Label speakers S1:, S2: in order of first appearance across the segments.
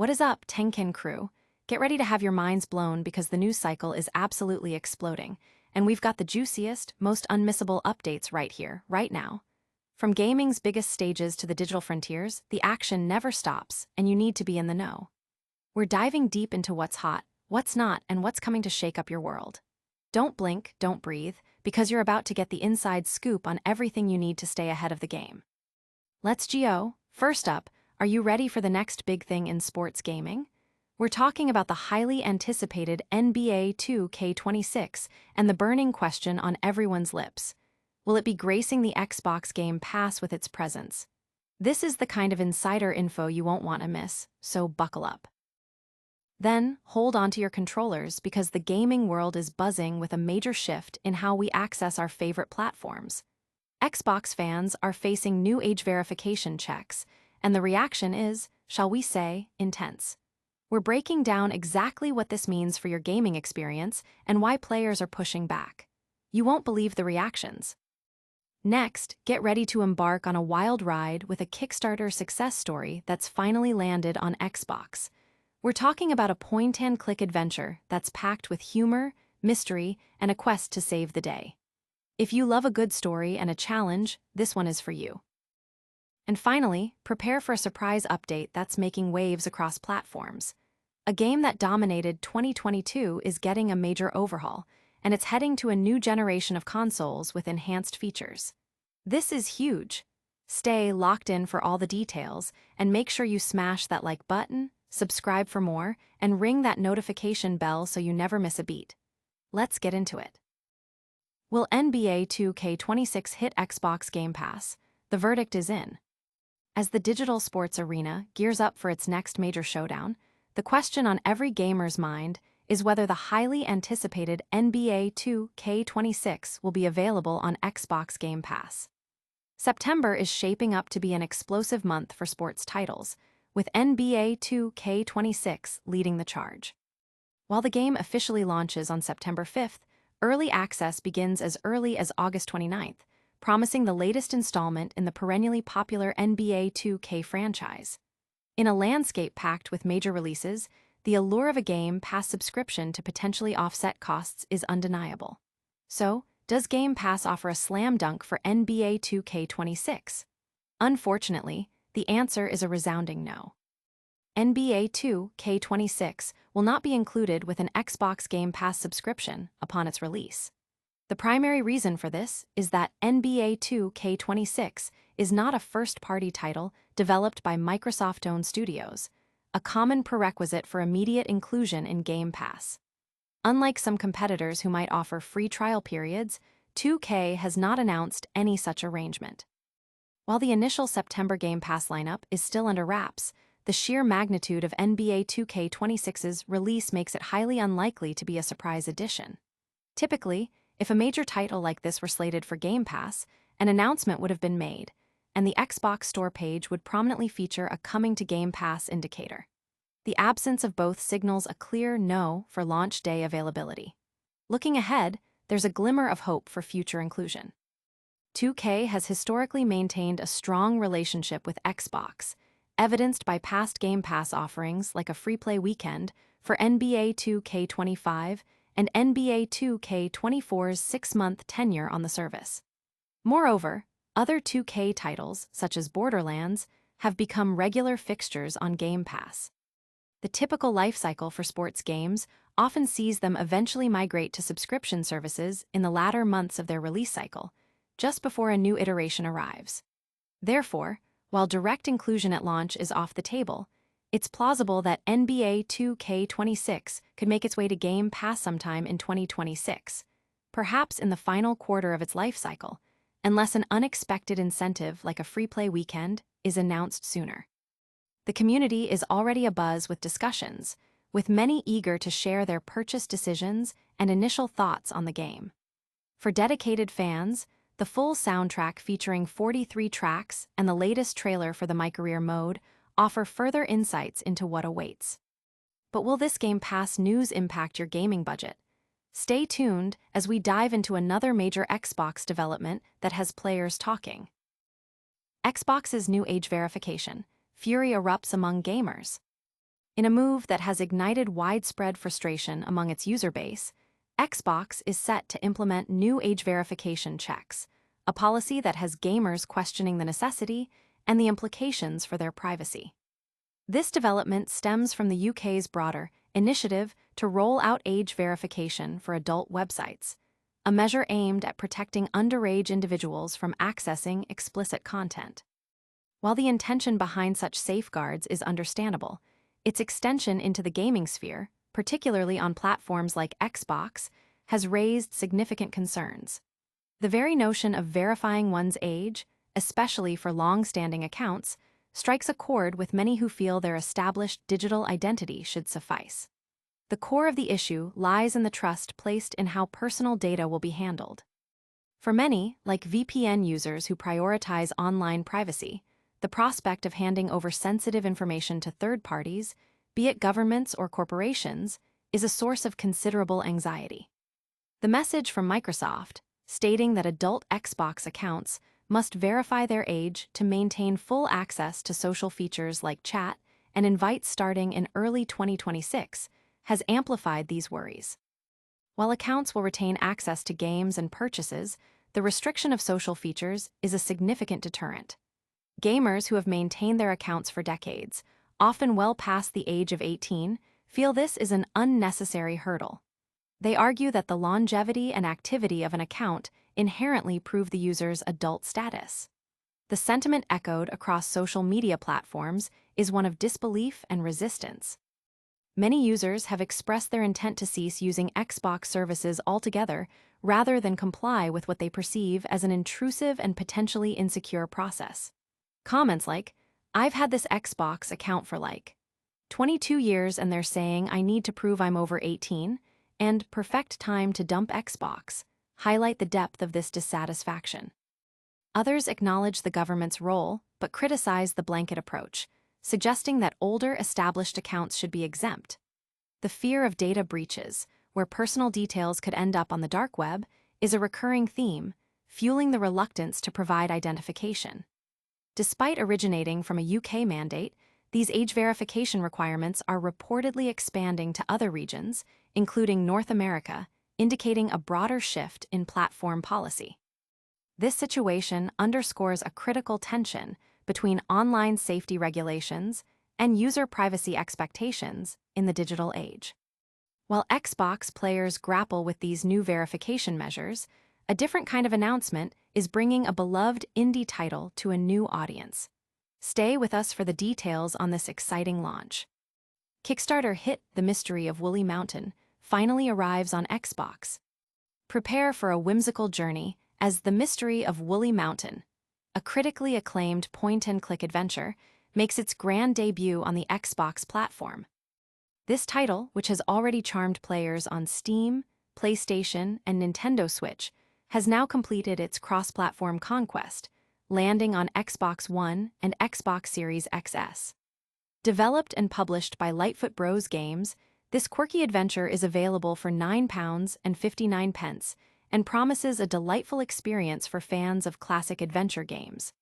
S1: What is up, Tenkenh crew? Get ready to have your minds blown because the news cycle is absolutely exploding, and we've got the juiciest, most unmissable updates right here, right now. From gaming's biggest stages to the digital frontiers, the action never stops, and you need to be in the know. We're diving deep into what's hot, what's not, and what's coming to shake up your world. Don't blink, don't breathe, because you're about to get the inside scoop on everything you need to stay ahead of the game. Let's go. First up, are you ready for the next big thing in sports gaming? We're talking about the highly anticipated NBA 2K26 and the burning question on everyone's lips. Will it be gracing the Xbox Game Pass with its presence? This is the kind of insider info you won't want to miss, so buckle up. Then, hold on to your controllers because the gaming world is buzzing with a major shift in how we access our favorite platforms. Xbox fans are facing new age verification checks, and the reaction is, shall we say, intense. We're breaking down exactly what this means for your gaming experience and why players are pushing back. You won't believe the reactions. Next, get ready to embark on a wild ride with a Kickstarter success story that's finally landed on Xbox. We're talking about a point-and-click adventure that's packed with humor, mystery, and a quest to save the day. If you love a good story and a challenge, this one is for you. And finally, prepare for a surprise update that's making waves across platforms. A game that dominated 2022 is getting a major overhaul, and it's heading to a new generation of consoles with enhanced features. This is huge. Stay locked in for all the details, and make sure you smash that like button, subscribe for more, and ring that notification bell so you never miss a beat. Let's get into it. Will NBA 2K26 hit Xbox Game Pass? The verdict is in. As the digital sports arena gears up for its next major showdown, the question on every gamer's mind is whether the highly anticipated NBA 2K26 will be available on Xbox Game Pass. September is shaping up to be an explosive month for sports titles, with NBA 2K26 leading the charge. While the game officially launches on September 5th, early access begins as early as August 29th, promising the latest installment in the perennially popular NBA 2K franchise. In a landscape packed with major releases, the allure of a Game Pass subscription to potentially offset costs is undeniable. So, does Game Pass offer a slam dunk for NBA 2K26? Unfortunately, the answer is a resounding no. NBA 2K26 will not be included with an Xbox Game Pass subscription upon its release. The primary reason for this is that NBA 2K26 is not a first-party title developed by Microsoft-owned studios, a common prerequisite for immediate inclusion in Game Pass. Unlike some competitors who might offer free trial periods, 2K has not announced any such arrangement. While the initial September Game Pass lineup is still under wraps, the sheer magnitude of NBA 2K26's release makes it highly unlikely to be a surprise addition. Typically, if a major title like this were slated for Game Pass, an announcement would have been made, and the Xbox Store page would prominently feature a coming to Game Pass indicator. The absence of both signals a clear no for launch day availability. Looking ahead, there's a glimmer of hope for future inclusion. 2K has historically maintained a strong relationship with Xbox, evidenced by past Game Pass offerings like a free play weekend for NBA 2K25 and NBA 2K24's 6-month tenure on the service. Moreover, other 2K titles, such as Borderlands, have become regular fixtures on Game Pass. The typical life cycle for sports games often sees them eventually migrate to subscription services in the latter months of their release cycle, just before a new iteration arrives. Therefore, while direct inclusion at launch is off the table, it's plausible that NBA 2K26 could make its way to Game Pass sometime in 2026, perhaps in the final quarter of its life cycle, unless an unexpected incentive like a free play weekend is announced sooner. The community is already abuzz with discussions, with many eager to share their purchase decisions and initial thoughts on the game. For dedicated fans, the full soundtrack featuring 43 tracks and the latest trailer for the My Career mode offer further insights into what awaits. But will this Game Pass news impact your gaming budget? Stay tuned as we dive into another major Xbox development that has players talking. Xbox's new age verification. Fury erupts among gamers. In a move that has ignited widespread frustration among its user base, Xbox is set to implement new age verification checks, a policy that has gamers questioning the necessity and the implications for their privacy. This development stems from the UK's broader initiative to roll out age verification for adult websites, a measure aimed at protecting underage individuals from accessing explicit content. While the intention behind such safeguards is understandable, its extension into the gaming sphere, particularly on platforms like Xbox, has raised significant concerns. The very notion of verifying one's age, especially for long-standing accounts, strikes a chord with many who feel their established digital identity should suffice. The core of the issue lies in the trust placed in how personal data will be handled. For many, like VPN users who prioritize online privacy, the prospect of handing over sensitive information to third parties, be it governments or corporations, is a source of considerable anxiety. The message from Microsoft, stating that adult Xbox accounts must verify their age to maintain full access to social features like chat and invites starting in early 2026, has amplified these worries. While accounts will retain access to games and purchases, the restriction of social features is a significant deterrent. Gamers who have maintained their accounts for decades, often well past the age of 18, feel this is an unnecessary hurdle. They argue that the longevity and activity of an account inherently prove the user's adult status. The sentiment echoed across social media platforms is one of disbelief and resistance. Many users have expressed their intent to cease using Xbox services altogether rather than comply with what they perceive as an intrusive and potentially insecure process. Comments like, "I've had this Xbox account for 22 years and they're saying I need to prove I'm over 18, and perfect time to dump Xbox," highlight the depth of this dissatisfaction. Others acknowledge the government's role but criticize the blanket approach, suggesting that older established accounts should be exempt. The fear of data breaches, where personal details could end up on the dark web, is a recurring theme, fueling the reluctance to provide identification. Despite originating from a UK mandate, these age verification requirements are reportedly expanding to other regions, including North America, indicating a broader shift in platform policy. This situation underscores a critical tension between online safety regulations and user privacy expectations in the digital age. While Xbox players grapple with these new verification measures, a different kind of announcement is bringing a beloved indie title to a new audience. Stay with us for the details on this exciting launch. Kickstarter hit The Mystery of Woolley Mountain finally arrives on Xbox. Prepare for a whimsical journey as The Mystery of Woolley Mountain, a critically acclaimed point-and-click adventure, makes its grand debut on the Xbox platform. This title, which has already charmed players on Steam, PlayStation, and Nintendo Switch, has now completed its cross-platform conquest, landing on Xbox One and Xbox Series XS. Developed and published by Lightfoot Bros Games, this quirky adventure is available for £9.59 and promises a delightful experience for fans of classic adventure games.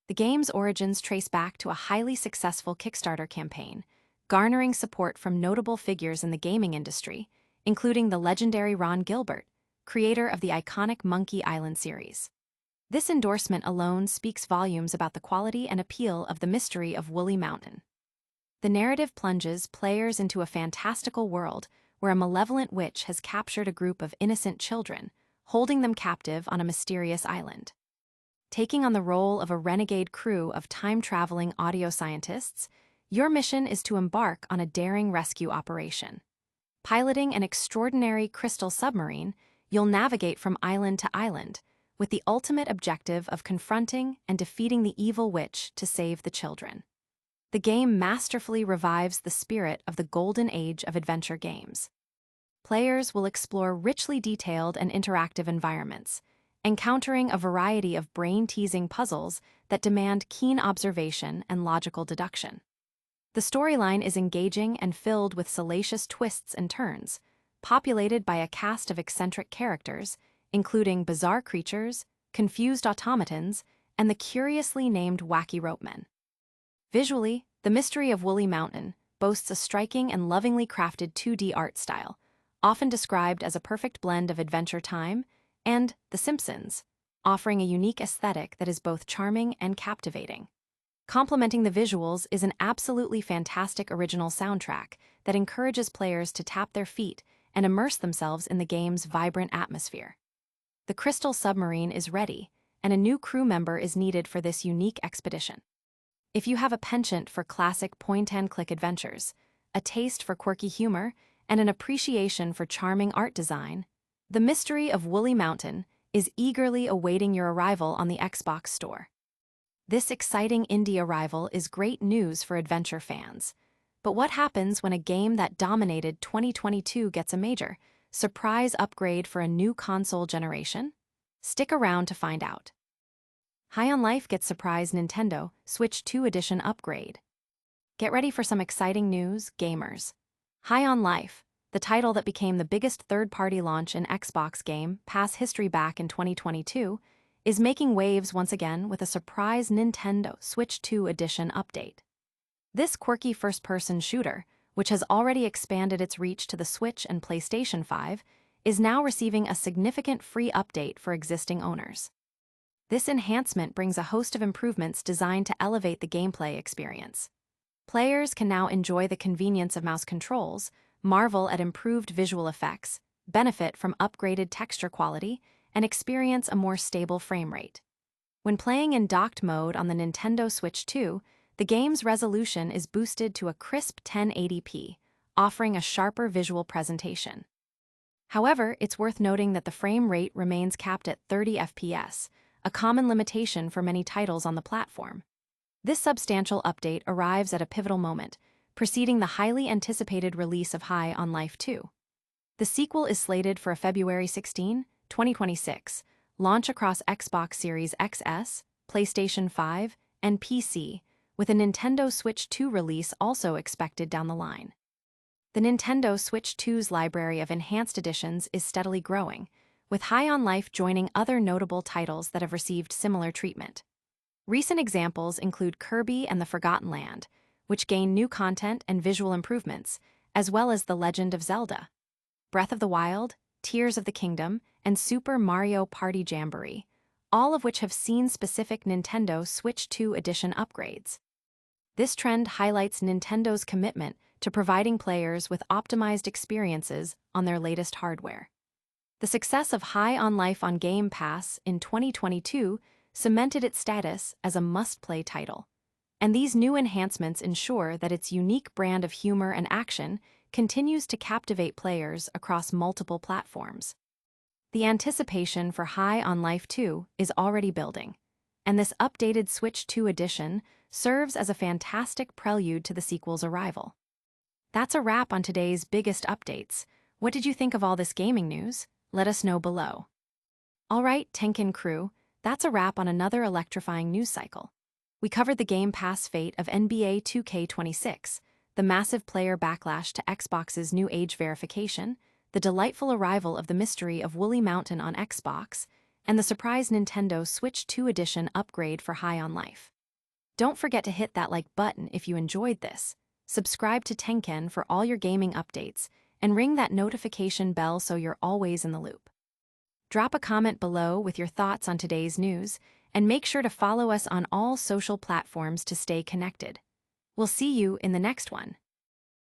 S1: The game's origins trace back to a highly successful Kickstarter campaign, garnering support from notable figures in the gaming industry, including the legendary Ron Gilbert, creator of the iconic Monkey Island series. This endorsement alone speaks volumes about the quality and appeal of The Mystery of Woolley Mountain. The narrative plunges players into a fantastical world where a malevolent witch has captured a group of innocent children, holding them captive on a mysterious island. Taking on the role of a renegade crew of time-traveling audio scientists, your mission is to embark on a daring rescue operation. Piloting an extraordinary crystal submarine, you'll navigate from island to island, with the ultimate objective of confronting and defeating the evil witch to save the children. The game masterfully revives the spirit of the golden age of adventure games. Players will explore richly detailed and interactive environments, encountering a variety of brain-teasing puzzles that demand keen observation and logical deduction. The storyline is engaging and filled with salacious twists and turns, populated by a cast of eccentric characters, including bizarre creatures, confused automatons, and the curiously named Wacky Ropemen. Visually, The Mystery of Woolley Mountain boasts a striking and lovingly crafted 2D art style, often described as a perfect blend of Adventure Time and The Simpsons, offering a unique aesthetic that is both charming and captivating. Complementing the visuals is an absolutely fantastic original soundtrack that encourages players to tap their feet and immerse themselves in the game's vibrant atmosphere. The Crystal Submarine is ready, and a new crew member is needed for this unique expedition. If you have a penchant for classic point-and-click adventures, a taste for quirky humor, and an appreciation for charming art design, The Mystery of Woolley Mountain is eagerly awaiting your arrival on the Xbox Store. This exciting indie arrival is great news for adventure fans. But what happens when a game that dominated 2022 gets a major surprise upgrade for a new console generation? Stick around to find out. High on Life gets surprise Nintendo Switch 2 Edition upgrade. Get ready for some exciting news, gamers. High on Life, the title that became the biggest third-party launch in Xbox Game Pass history back in 2022, is making waves once again with a surprise Nintendo Switch 2 Edition update. This quirky first-person shooter, which has already expanded its reach to the Switch and PlayStation 5, is now receiving a significant free update for existing owners. This enhancement brings a host of improvements designed to elevate the gameplay experience. Players can now enjoy the convenience of mouse controls, marvel at improved visual effects, benefit from upgraded texture quality, and experience a more stable frame rate. When playing in docked mode on the Nintendo Switch 2, the game's resolution is boosted to a crisp 1080p, offering a sharper visual presentation. However, it's worth noting that the frame rate remains capped at 30 FPS, a common limitation for many titles on the platform. This substantial update arrives at a pivotal moment, preceding the highly anticipated release of High on Life 2. The sequel is slated for a February 16, 2026, launch across Xbox Series XS, PlayStation 5, and PC, with a Nintendo Switch 2 release also expected down the line. The Nintendo Switch 2's library of enhanced editions is steadily growing, with High on Life joining other notable titles that have received similar treatment. Recent examples include Kirby and the Forgotten Land, which gain new content and visual improvements, as well as The Legend of Zelda, Breath of the Wild, Tears of the Kingdom, and Super Mario Party Jamboree, all of which have seen specific Nintendo Switch 2 Edition upgrades. This trend highlights Nintendo's commitment to providing players with optimized experiences on their latest hardware. The success of High on Life on Game Pass in 2022 cemented its status as a must-play title, and these new enhancements ensure that its unique brand of humor and action continues to captivate players across multiple platforms. The anticipation for High on Life 2 is already building, and this updated Switch 2 edition serves as a fantastic prelude to the sequel's arrival. That's a wrap on today's biggest updates. What did you think of all this gaming news? Let us know below. All right, tenkenh crew, that's a wrap on another electrifying news cycle. We covered the Game Pass fate of NBA 2K26, the massive player backlash to Xbox's new age verification, the delightful arrival of the Mystery of Woolley Mountain on Xbox, and the surprise Nintendo Switch 2 Edition upgrade for High on Life. Don't forget to hit that like button if you enjoyed this, subscribe to tenkenh for all your gaming updates, and ring that notification bell so you're always in the loop. Drop a comment below with your thoughts on today's news, and make sure to follow us on all social platforms to stay connected. We'll see you in the next one.